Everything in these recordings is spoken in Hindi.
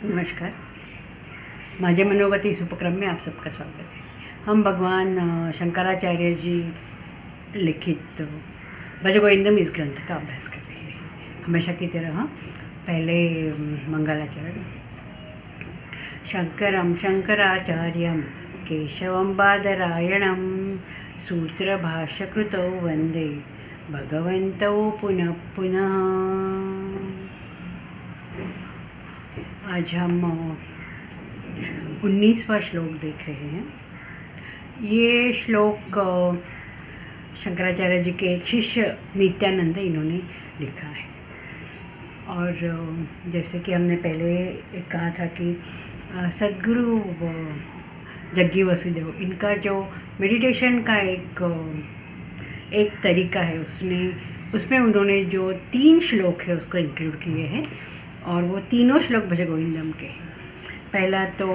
नमस्कार। माझे मनोगत इस उपक्रम में आप सबका स्वागत है। हम भगवान शंकराचार्य जी लिखित भजगोविंदम इस ग्रंथ का अभ्यास कर रहे हैं। हमेशा की तरह पहले मंगलाचरण। शंकरं शंकराचार्यं केशवं बादरायणं सूत्रभाष्यकृतौ वन्दे भगवन्तौ पुनः पुनः। आज हम 19वां श्लोक देख रहे हैं। ये श्लोक शंकराचार्य जी के एक शिष्य नित्यानंद इन्होंने लिखा है। और जैसे कि हमने पहले कहा था कि सद्गुरु जग्गी वसुदेव इनका जो मेडिटेशन का एक तरीका है उसमें उन्होंने जो 3 श्लोक है उसको इंक्लूड किए हैं। और वो तीनों श्लोक भजगोविंदम के हैं। पहला तो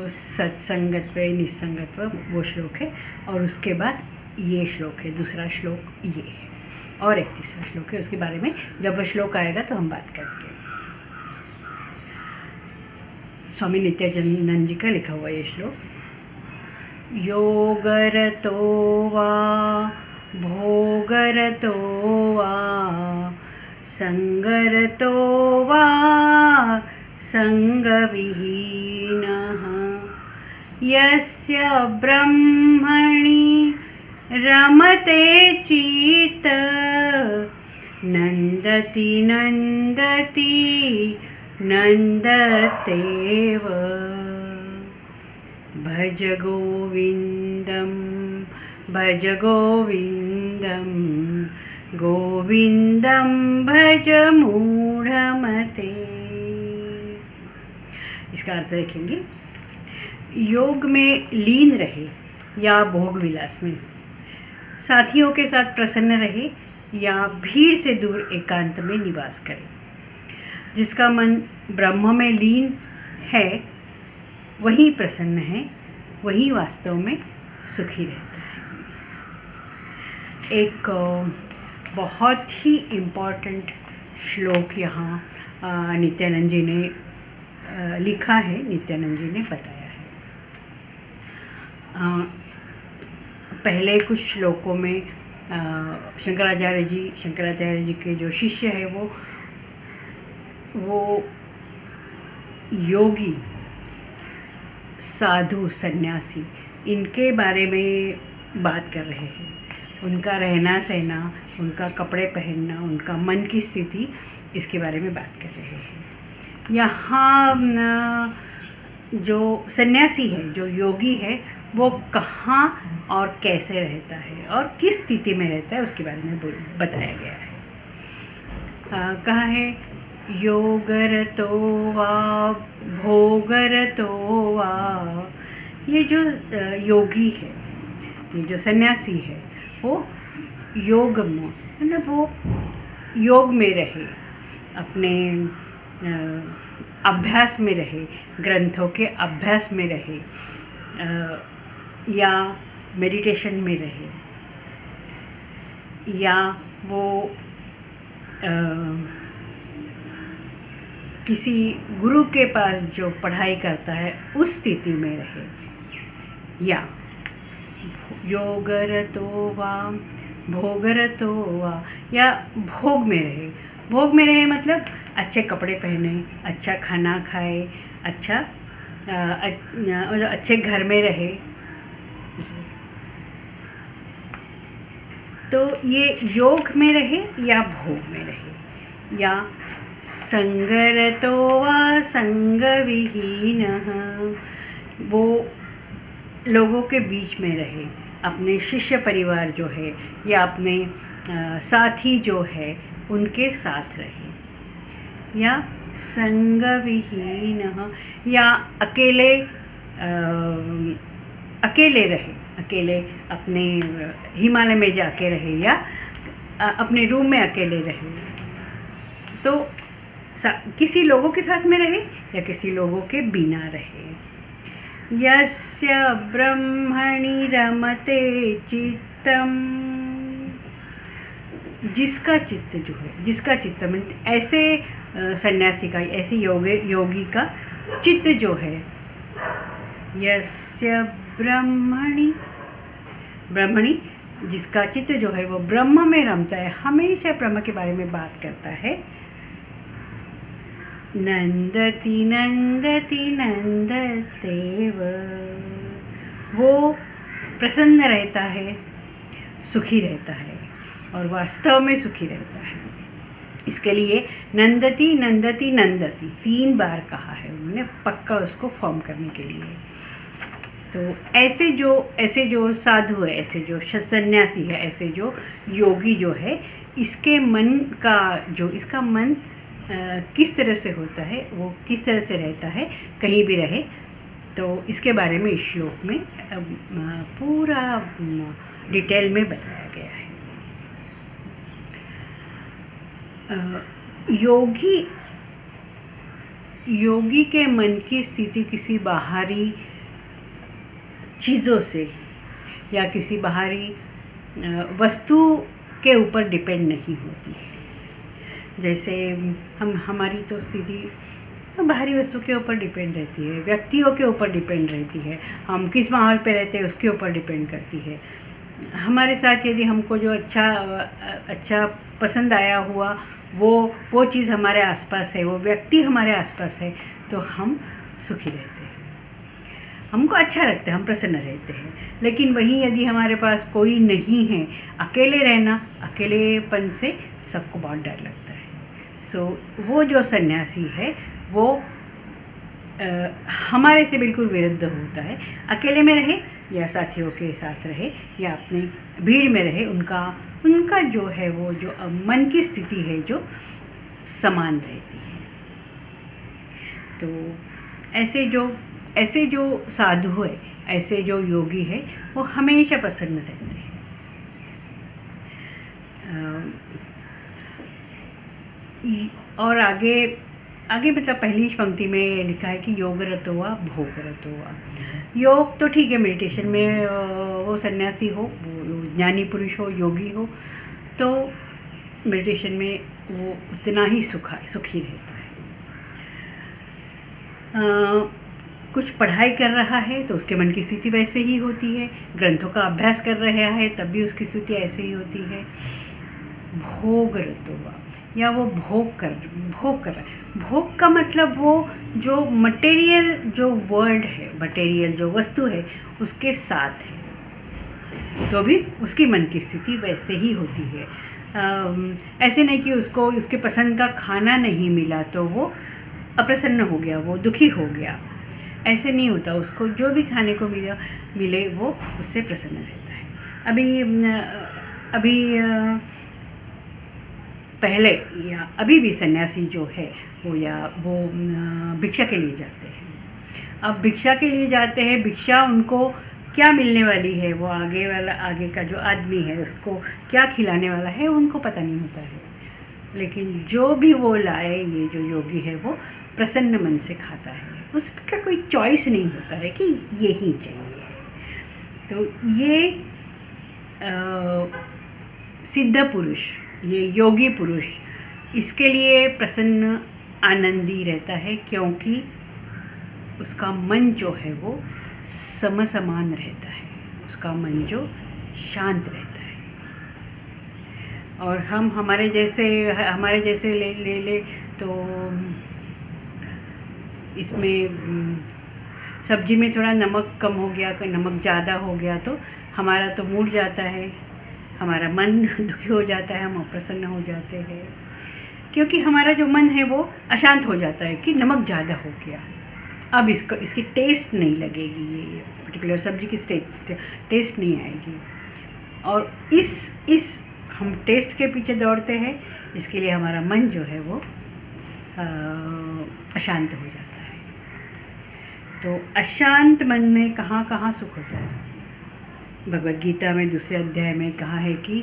सत्संगत्व निस्संगत्व वो श्लोक है, और उसके बाद ये श्लोक है, दूसरा श्लोक ये है, और एक तीसरा श्लोक है। उसके बारे में जब वो श्लोक आएगा तो हम बात करेंगे। स्वामी नित्यानंद जी का लिखा हुआ ये श्लोक। योगरतो वा भोगरतो वा संगरतो वा संगविहीनः यस्य ब्रह्मणि रमते चित्त नन्दति नन्दति नन्दतेव भज गोविन्दं भज गोविन्दं गोविंदम भज मूढ़मते। इसका अर्थ देखेंगे। योग में लीन रहे या भोग विलास में, साथियों के साथ प्रसन्न रहे या भीड़ से दूर एकांत में निवास करे, जिसका मन ब्रह्म में लीन है वही प्रसन्न है, वही वास्तव में सुखी रहता है। एक बहुत ही इम्पॉर्टेंट श्लोक यहाँ नित्यानंद जी ने लिखा है, नित्यानंद जी ने बताया है। पहले कुछ श्लोकों में शंकराचार्य जी के जो शिष्य है वो योगी, साधु, सन्यासी, इनके बारे में बात कर रहे हैं। उनका रहना सहना, उनका कपड़े पहनना, उनका मन की स्थिति, इसके बारे में बात कर रहे हैं। यहाँ जो सन्यासी है, जो योगी है, वो कहाँ और कैसे रहता है और किस स्थिति में रहता है उसके बारे में बताया गया है। कहा है योगरतो वा भोगरतो वा। ये जो योगी है, ये जो सन्यासी है, वो योग में, मतलब वो योग में रहे, अपने अभ्यास में रहे, ग्रंथों के अभ्यास में रहे, या मेडिटेशन में रहे, या वो किसी गुरु के पास जो पढ़ाई करता है उस स्थिति में रहे, या योगरतो वा भोगरतो वा, या भोग में रहे। भोग में रहे मतलब अच्छे कपड़े पहने, अच्छा खाना खाए, अच्छे घर में रहे। तो ये योग में रहे या भोग में रहे, या संगरतो वा संगविहीनः, वो लोगों के बीच में रहे, अपने शिष्य परिवार जो है या अपने साथी जो है उनके साथ रहे, या संगविहीनः, या अकेले रहे, अकेले अपने हिमालय में जाके रहे, या अपने रूम में अकेले रहे। तो किसी लोगों के साथ में रहे या किसी लोगों के बिना रहे। यस्य ब्रह्मणि रमते चित्तम, जिसका चित्त जो है, जिसका चित्त ऐसे सन्यासी का, ऐसे योगी का चित्त जो है, यस्य ब्रह्मणि, ब्रह्मणि जिसका चित्त जो है वो ब्रह्म में रमता है, हमेशा ब्रह्म के बारे में बात करता है। नंदति नंदति नंदतेव, वो प्रसन्न रहता है, सुखी रहता है और वास्तव में सुखी रहता है। इसके लिए नंदति नंदति नंदति 3 बार कहा है उन्होंने, पक्का उसको फॉर्म करने के लिए। तो ऐसे जो साधु है, ऐसे जो सन्यासी है, ऐसे जो योगी जो है, इसके मन का जो, इसका मन किस तरह से होता है, वो किस तरह से रहता है कहीं भी रहे, तो इसके बारे में इस श्लोक में पूरा डिटेल में बताया गया है। योगी के मन की स्थिति किसी बाहरी चीज़ों से या किसी बाहरी वस्तु के ऊपर डिपेंड नहीं होती है। जैसे हमारी तो स्थिति बाहरी वस्तु के ऊपर डिपेंड रहती है, व्यक्तियों के ऊपर डिपेंड रहती है, हम किस माहौल पे रहते हैं उसके ऊपर डिपेंड करती है। हमारे साथ यदि हमको जो अच्छा पसंद आया हुआ वो चीज़ हमारे आसपास है, वो व्यक्ति हमारे आसपास है, तो हम सुखी रहते हैं, हमको अच्छा लगता है, हम प्रसन्न रहते हैं। लेकिन वहीं यदि हमारे पास कोई नहीं है, अकेले रहना, अकेलेपन से सबको बहुत डर लगता है। सो वो जो सन्यासी है वो हमारे से बिल्कुल विरुद्ध होता है। अकेले में रहे या साथियों के साथ रहे या अपने भीड़ में रहे, उनका जो है वो जो मन की स्थिति है जो समान रहती है। तो ऐसे जो साधु है, ऐसे जो योगी है, वो हमेशा प्रसन्न रहते हैं। और आगे मतलब पहली पंक्ति में लिखा है कि योगरतो वा भोगरतो वा। योग तो ठीक है, मेडिटेशन में वो सन्यासी हो, वो ज्ञानी पुरुष हो, योगी हो, तो मेडिटेशन में वो उतना ही सुखी रहता है। कुछ पढ़ाई कर रहा है तो उसके मन की स्थिति वैसे ही होती है, ग्रंथों का अभ्यास कर रहा है तब भी उसकी स्थिति ऐसे ही होती है। भोगरतो वा, या वो भोग कर रहा है। भोग का मतलब वो जो मटेरियल जो वर्ल्ड है, मटेरियल जो वस्तु है उसके साथ है, तो भी उसकी मन की स्थिति वैसे ही होती है। ऐसे नहीं कि उसको उसके पसंद का खाना नहीं मिला तो वो अप्रसन्न हो गया, वो दुखी हो गया, ऐसे नहीं होता। उसको जो भी खाने को मिले वो उससे प्रसन्न रहता है। अभी पहले या अभी भी सन्यासी जो है वो भिक्षा के लिए जाते हैं। अब भिक्षा के लिए जाते हैं, भिक्षा उनको क्या मिलने वाली है, वो आगे का जो आदमी है उसको क्या खिलाने वाला है उनको पता नहीं होता है। लेकिन जो भी वो लाए, ये जो योगी है वो प्रसन्न मन से खाता है, उसका कोई चॉइस नहीं होता है कि यही चाहिए। तो ये सिद्ध पुरुष, ये योगी पुरुष, इसके लिए प्रसन्न आनंदी रहता है, क्योंकि उसका मन जो है वो समसमान रहता है, उसका मन जो शांत रहता है। और हमारे जैसे ले तो इसमें सब्जी में थोड़ा नमक कम हो गया, नमक ज़्यादा हो गया तो हमारा तो मूड जाता है, हमारा मन दुखी हो जाता है, हम अप्रसन्न हो जाते हैं, क्योंकि हमारा जो मन है वो अशांत हो जाता है कि नमक ज़्यादा हो गया, अब इसकी टेस्ट नहीं लगेगी, ये पर्टिकुलर सब्जी की टेस्ट नहीं आएगी। और इस हम टेस्ट के पीछे दौड़ते हैं, इसके लिए हमारा मन जो है वो अशांत हो जाता है। तो अशांत मन में कहाँ सुख होता है। भगवद गीता में 2 अध्याय में कहा है कि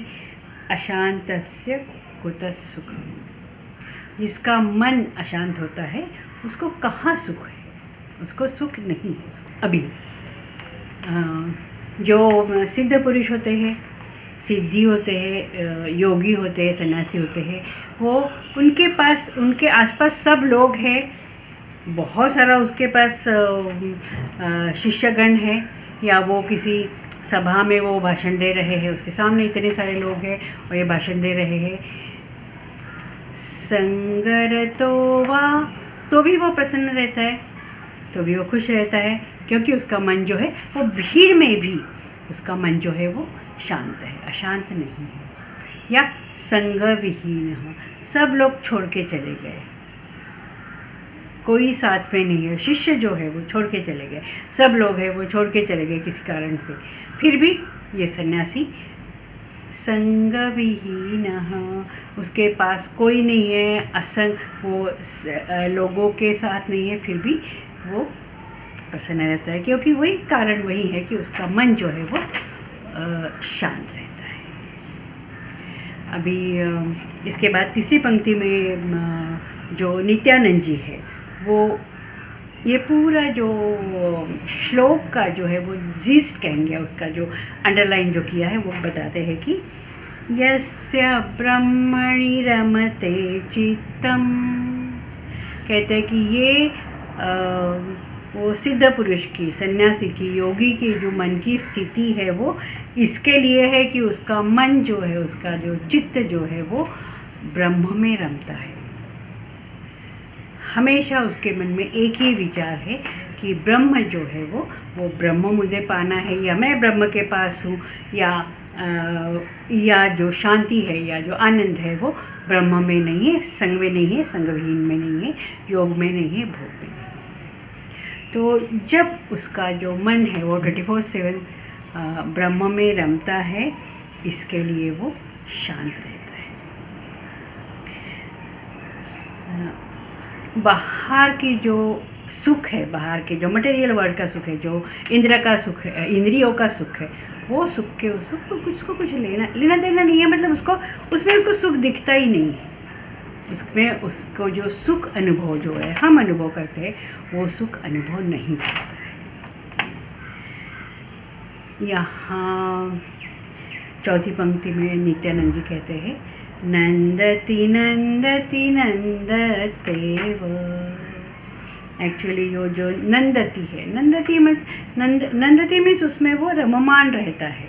अशांतस्य कुतः सुखम्, जिसका मन अशांत होता है उसको कहाँ सुख है, उसको सुख नहीं है। अभी जो सिद्ध पुरुष होते हैं, सिद्धि होते हैं, योगी होते हैं, सन्यासी होते हैं, वो उनके आसपास सब लोग हैं बहुत सारा उसके पास शिष्यगण है, या वो किसी सभा में वो भाषण दे रहे हैं, उसके सामने इतने सारे लोग हैं और ये भाषण दे रहे हैं, संगरतो वा, तो भी वो प्रसन्न रहता है, तो भी वो खुश रहता है, क्योंकि उसका मन जो है वो भीड़ में भी उसका मन जो है वो शांत है, अशांत नहीं है। या संग विहीन हो, सब लोग छोड़ के चले गए, कोई साथ में नहीं है, शिष्य जो है वो छोड़ के चले गए, सब लोग हैं वो छोड़ के चले गए किसी कारण से, फिर भी ये सन्यासी संग विहीन, उसके पास कोई नहीं है, असंग, वो लोगों के साथ नहीं है, फिर भी वो प्रसन्न रहता है, क्योंकि वही कारण वही है कि उसका मन जो है वो शांत रहता है। अभी इसके बाद तीसरी पंक्ति में जो नित्यानंद जी है, वो ये पूरा जो श्लोक का जो है वो जीस्ट कहेंगे, उसका जो अंडरलाइन जो किया है वो बताते हैं कि यस्य ब्रह्मणि रमते चित्तम, कहते हैं कि ये वो सिद्ध पुरुष की, सन्यासी की, योगी की जो मन की स्थिति है वो इसके लिए है कि उसका मन जो है, उसका जो चित्त जो है वो ब्रह्म में रमता है। हमेशा उसके मन में एक ही विचार है कि ब्रह्म जो है वो ब्रह्म मुझे पाना है, या मैं ब्रह्म के पास हूँ, या जो शांति है या जो आनंद है वो ब्रह्म में नहीं है, संग में नहीं है, संगविहीन में नहीं है, योग में नहीं है, भोग में नहीं है। तो जब उसका जो मन है वो 24/7 ब्रह्म में रमता है, इसके लिए वो शांत रहता है। बाहर की जो सुख है, बाहर के जो मटेरियल वर्ल्ड का सुख है, जो इंद्र का सुख है, इंद्रियों का सुख है, वो सुख के उसको कुछ लेना देना नहीं है, मतलब उसमें उसको सुख दिखता ही नहीं है। उसमें उसको जो सुख अनुभव जो है हम अनुभव करते हैं, वो सुख अनुभव नहीं करता है। यहाँ चौथी पंक्ति में नित्यानंद जी कहते हैं, नंदति नंदति नंदतेव। एक्चुअली जो नंदति है, नंदति मीन्स उसमें वो रममान रहता है,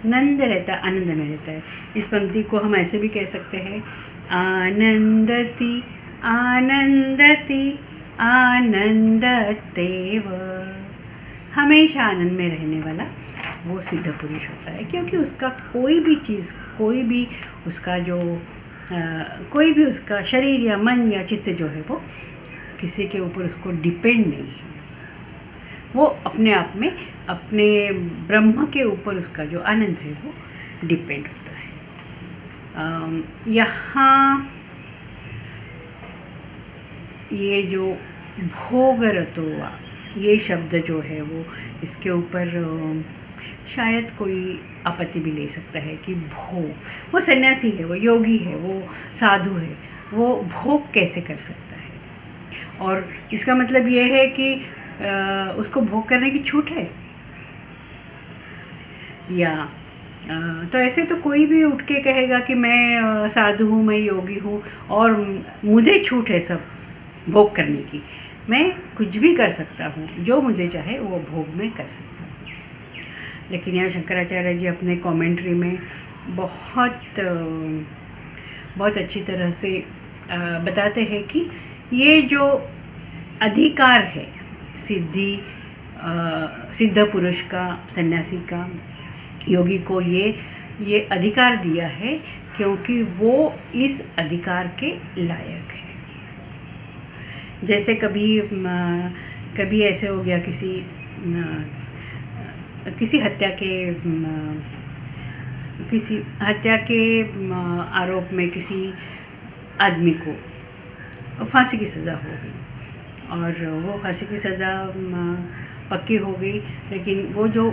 नंद रहता है, आनंद में रहता है। इस पंक्ति को हम ऐसे भी कह सकते हैं, आनंदति आनंदति आनंदतेव। हमेशा आनंद में रहने वाला वो सिद्ध पुरुष होता है, क्योंकि उसका कोई भी चीज़, कोई भी उसका जो कोई भी उसका शरीर या मन या चित्त जो है वो किसी के ऊपर उसको डिपेंड नहीं है। वो अपने आप में अपने ब्रह्म के ऊपर उसका जो आनंद है वो डिपेंड होता है। यहाँ ये जो भोगरतोवा, ये शब्द जो है वो इसके ऊपर शायद कोई आपत्ति भी ले सकता है कि वो सन्यासी है, वो योगी है, वो साधु है, वो भोग कैसे कर सकता है, और इसका मतलब ये है कि उसको भोग करने की छूट है, या तो ऐसे तो कोई भी उठ के कहेगा कि मैं साधु हूँ, मैं योगी हूँ और मुझे छूट है सब भोग करने की, मैं कुछ भी कर सकता हूँ, जो मुझे चाहे वो भोग में कर सकता हूँ। लेकिन यहाँ शंकराचार्य जी अपने कमेंट्री में बहुत अच्छी तरह से बताते हैं कि ये जो अधिकार है सिद्ध पुरुष का, सन्यासी का, योगी को ये अधिकार दिया है क्योंकि वो इस अधिकार के लायक है। जैसे कभी ऐसे हो गया, किसी हत्या के आरोप में किसी आदमी को फांसी की सज़ा हो गई, और वो फांसी की सज़ा पक्की हो गई, लेकिन वो जो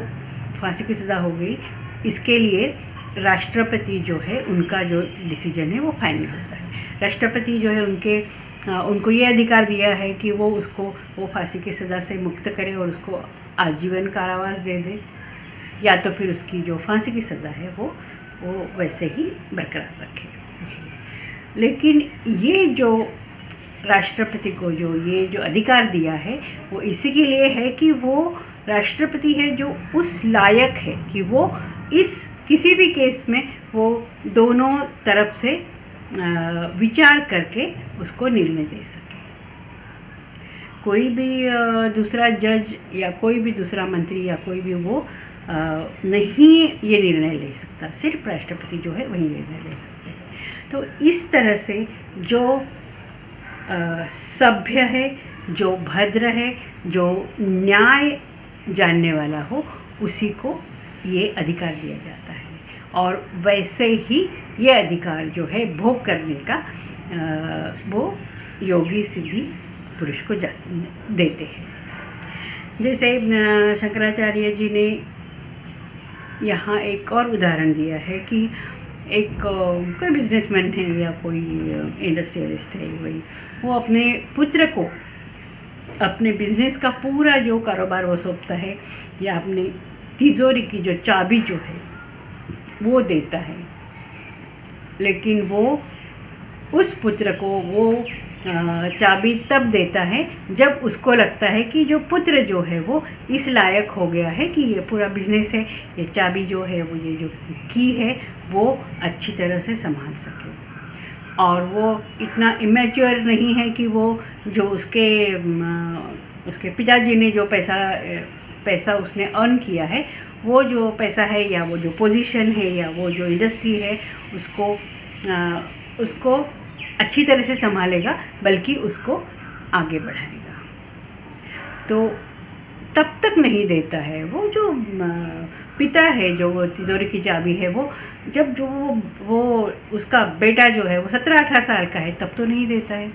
फांसी की सज़ा हो गई इसके लिए राष्ट्रपति जो है उनका जो डिसीजन है वो फाइनल होता है। राष्ट्रपति जो है उनको ये अधिकार दिया है कि वो फांसी की सज़ा से मुक्त करे और उसको आजीवन कारावास दे दे, या तो फिर उसकी जो फांसी की सज़ा है वो वैसे ही बरकरार रखे। लेकिन ये जो राष्ट्रपति को ये जो अधिकार दिया है वो इसी के लिए है कि वो राष्ट्रपति है जो उस लायक है कि वो इस किसी भी केस में वो दोनों तरफ से विचार करके उसको निर्णय दे सके। कोई भी दूसरा जज या कोई भी दूसरा मंत्री या कोई भी वो नहीं ये निर्णय ले सकता, सिर्फ राष्ट्रपति जो है वही निर्णय ले सकते हैं। तो इस तरह से जो सभ्य है, जो भद्र है, जो न्याय जानने वाला हो, उसी को ये अधिकार दिया जाता है। और वैसे ही ये अधिकार जो है भोग करने का वो योगी सिद्धि पुरुष को देते हैं। जैसे शंकराचार्य जी ने यहाँ एक और उदाहरण दिया है कि एक कोई बिजनेसमैन है या कोई इंडस्ट्रियलिस्ट है, वही वो अपने पुत्र को अपने बिजनेस का पूरा जो कारोबार वो सौंपता है या अपनी तिजोरी की जो चाबी जो है वो देता है, लेकिन वो उस पुत्र को वो चाबी तब देता है जब उसको लगता है कि जो पुत्र जो है वो इस लायक हो गया है कि ये पूरा बिजनेस है, ये चाबी जो है वो ये जो की है वो अच्छी तरह से संभाल सके। और वो इतना इमेच्योर नहीं है कि वो जो उसके पिताजी ने जो पैसा उसने अर्न किया है, वो जो पैसा है या वो जो पोजीशन है या वो जो इंडस्ट्री है उसको अच्छी तरह से संभालेगा, बल्कि उसको आगे बढ़ाएगा। तो तब तक नहीं देता है वो जो पिता है, जो वो तिजोरी की चाबी है, वो जब जो वो उसका बेटा जो है वो 17-18 साल का है तब तो नहीं देता है,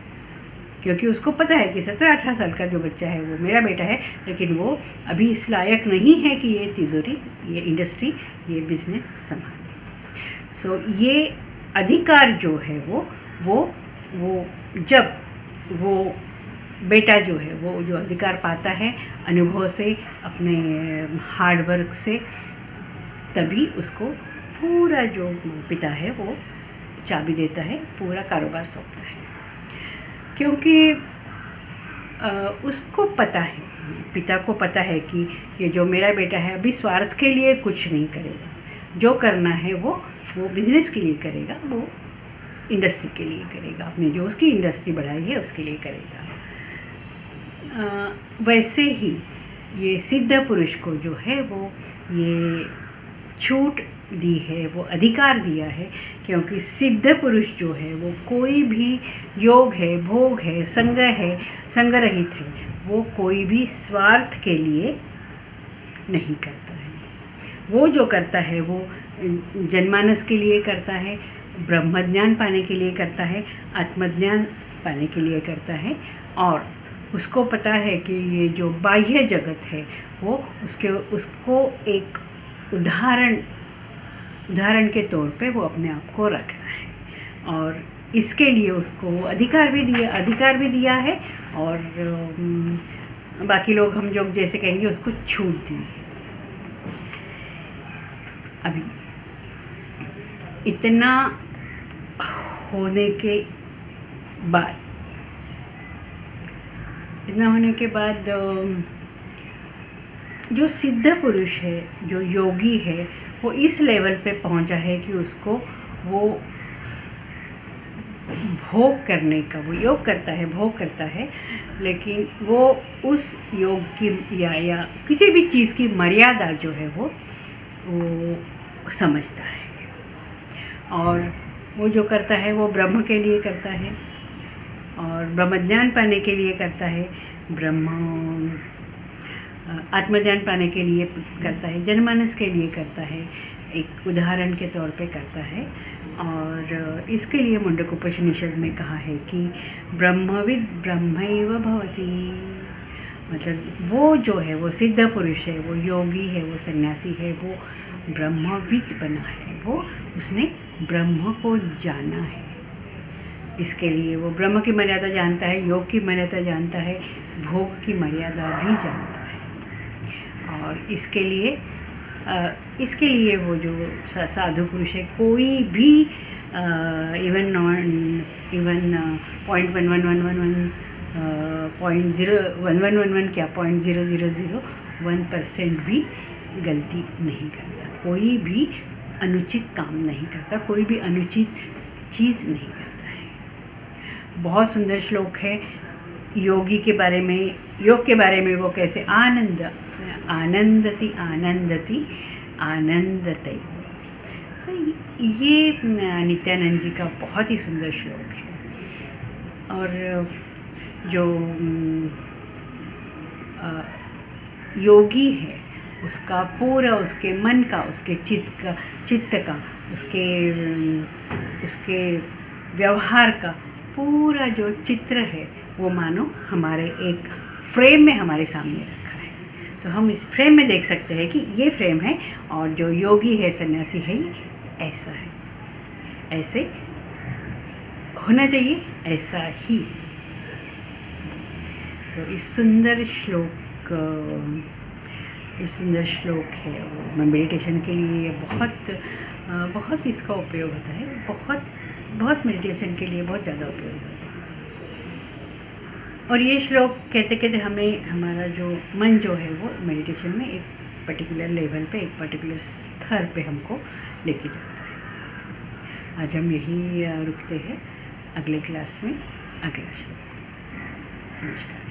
क्योंकि उसको पता है कि 17-18 साल का जो बच्चा है वो मेरा बेटा है, लेकिन वो अभी इस लायक नहीं है कि ये तिजोरी, ये इंडस्ट्री, ये बिजनेस संभाले। सो ये अधिकार जो है वो जब वो बेटा जो है वो जो अधिकार पाता है अनुभव से, अपने हार्डवर्क से, तभी उसको पूरा जो पिता है वो चाबी देता है, पूरा कारोबार सौंपता है। क्योंकि उसको पता है, पिता को पता है कि ये जो मेरा बेटा है अभी स्वार्थ के लिए कुछ नहीं करेगा, जो करना है वो बिज़नेस के लिए करेगा, वो इंडस्ट्री के लिए करेगा, अपने जो उसकी इंडस्ट्री बढ़ाई है उसके लिए करेगा। वैसे ही ये सिद्ध पुरुष को जो है वो ये छूट दी है, वो अधिकार दिया है, क्योंकि सिद्ध पुरुष जो है वो कोई भी योग है, भोग है, संग रहित है, वो कोई भी स्वार्थ के लिए नहीं करता है। वो जो करता है वो जनमानस के लिए करता है, ब्रह्मज्ञान पाने के लिए करता है, आत्मज्ञान पाने के लिए करता है। और उसको पता है कि ये जो बाह्य जगत है वो उसको एक उदाहरण के तौर पे वो अपने आप को रखता है, और इसके लिए उसको अधिकार भी दिया है, और बाकी लोग हम जो जैसे कहेंगे उसको छूट दी है। अभी इतना होने के बाद जो सिद्ध पुरुष है, जो योगी है, वो इस लेवल पे पहुंचा है कि उसको वो भोग करने का, वो योग करता है, भोग करता है, लेकिन वो उस योग की या किसी भी चीज़ की मर्यादा जो है वो समझता है, और वो जो करता है वो ब्रह्म के लिए करता है, और ब्रह्मज्ञान पाने के लिए करता है, आत्मज्ञान पाने के लिए करता है, जनमानस के लिए करता है, एक उदाहरण के तौर पे करता है। और इसके लिए मुंडकोपनिषद में कहा है कि ब्रह्मविद ब्रह्मैव भवति, मतलब वो जो है वो सिद्ध पुरुष है, वो योगी है, वो सन्यासी है, वो ब्रह्मविद बना है, वो उसने ब्रह्म को जाना है। इसके लिए वो ब्रह्म की मर्यादा जानता है, योग की मर्यादा जानता है, भोग की मर्यादा भी जानता है। और इसके लिए वो जो साधु पुरुष है, कोई भी इवन 0.1111 क्या 0.0001% भी गलती नहीं करता, कोई भी अनुचित काम नहीं करता, कोई भी अनुचित चीज़ नहीं करता है। बहुत सुंदर श्लोक है योगी के बारे में, योग के बारे में। वो कैसे आनंदति आनंदति आनंदते। ये नित्यानंद जी का बहुत ही सुंदर श्लोक है। और जो योगी है उसका पूरा, उसके मन का, उसके चित्त का, उसके व्यवहार का पूरा जो चित्र है वो मानो हमारे एक फ्रेम में हमारे सामने रखा है। तो हम इस फ्रेम में देख सकते हैं कि ये फ्रेम है और जो योगी है, सन्यासी है, ये ऐसा है, ऐसे होना चाहिए, ऐसा ही। तो इस सुंदर श्लोक है वो मेडिटेशन के लिए बहुत इसका उपयोग होता है। बहुत मेडिटेशन के लिए बहुत ज़्यादा उपयोग होता है। और ये श्लोक कहते कहते हमें हमारा जो मन जो है वो मेडिटेशन में एक पर्टिकुलर लेवल पे, एक पर्टिकुलर स्तर पे हमको लेके जाता है। आज हम यही रुकते हैं, अगले क्लास में अगला श्लोक। नमस्कार।